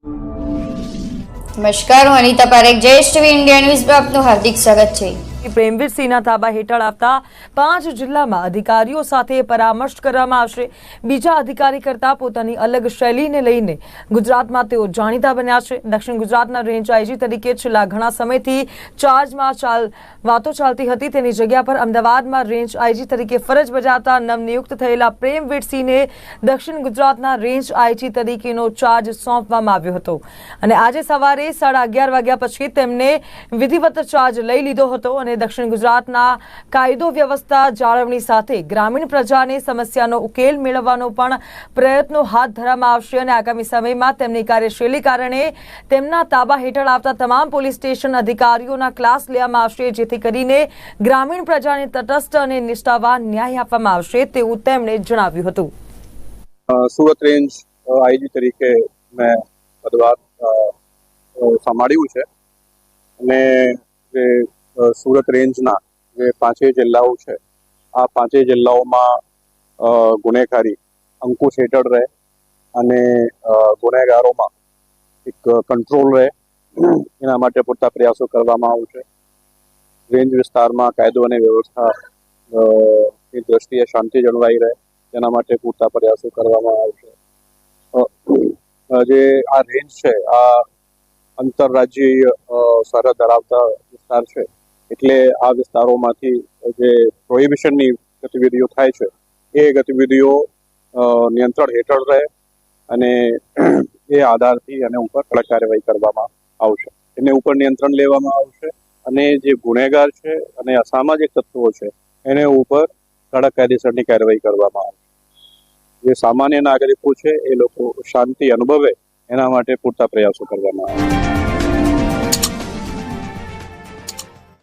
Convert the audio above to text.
નમસ્કાર, હું Anita Parekh, Jayesh TV India ન્યૂઝમાં આપનું હાર્દિક સ્વાગત છે। પ્રેમવીરસિંહના તાબા હેઠળ આવતા 5 જિલ્લામાં અધિકારીઓ સાથે પરામર્શ કરવામાં આવશે। બીજા અધિકારી કરતાં પોતાની અલગ શૈલીને લઈને ગુજરાતમાં તેઓ જાણીતા બન્યા છે। દક્ષિણ ગુજરાતના રેન્જ આઈજી તરીકે છેલ્લા ઘણા સમયથી ચાર્જમાં વાતો ચાલતી હતી, તેની જગ્યા પર અમદાવાદમાં રેન્જ આઈજી તરીકે ફરજ બજાવતા નવનિયુક્ત થયેલા પ્રેમવીરસિંહને દક્ષિણ ગુજરાતના રેન્જ આઈજી તરીકેનો ચાર્જ સોંપવામાં આવ્યો હતો અને આજે સવારે 11:30 વાગ્યા પછી તેમને વિધિવત ચાર્જ લઈ લીધો હતો અને દક્ષિણ ગુજરાતના કાયદો વ્યવસ્થા જાળવણી સાથે ગ્રામીણ પ્રજાને સમસ્યાનો ઉકેલ મેળવવાનો પણ પ્રયત્નો હાથ ધરવામાં આવશે અને આગામી સમયમાં તેમની કાર્યશૈલી કારણે તેમના તાબા હેઠળ આવતા તમામ પોલીસ સ્ટેશન અધિકારીઓના ક્લાસ લેવામાં આવશે, જેથી કરીને ગ્રામીણ પ્રજાને તટસ્થ અને નિષ્ઠાવાન ન્યાય આપવામાં આવશે તેવું તેમણે જણાવ્યું હતું। સુરત રેન્જ આઈજી તરીકે મેં પદભાર સંભાળ્યું છે અને જે સુરત રેન્જના જે 5 જિલ્લાઓ છે, આ 5 જિલ્લાઓમાં ગુનેગારી અંકુશ હેઠળ રહે અને ગુનેગારોમાં એક કંટ્રોલ રહે, એના માટે પૂરતા પ્રયાસો કરવામાં આવશે। રેન્જ વિસ્તારમાં કાયદો અને વ્યવસ્થા ની દ્રષ્ટિએ શાંતિ જળવાઈ રહે તેના માટે પૂરતા પ્રયાસો કરવામાં આવશે। જે આ રેન્જ છે આ આંતરરાજ્યીય સરહદ ધરાવતા વિસ્તાર છે, એટલે આ વિસ્તારોમાંથી જે પ્રોહિબિશનની ગતિવિધિઓ થાય છે એ ગતિવિધિઓ નિયંત્રણ હેઠળ રહે અને એ આધારથી એને ઉપર કડક કાર્યવાહી કરવામાં આવશે, એને ઉપર નિયંત્રણ લેવામાં આવશે અને જે ગુનેગાર છે અને અસામાજિક તત્વો છે એને ઉપર કડક કાયદેસરની કાર્યવાહી કરવામાં આવશે। જે સામાન્ય નાગરિકો છે એ લોકો શાંતિ અનુભવે એના માટે પૂરતા પ્રયાસો કરવામાં આવશે।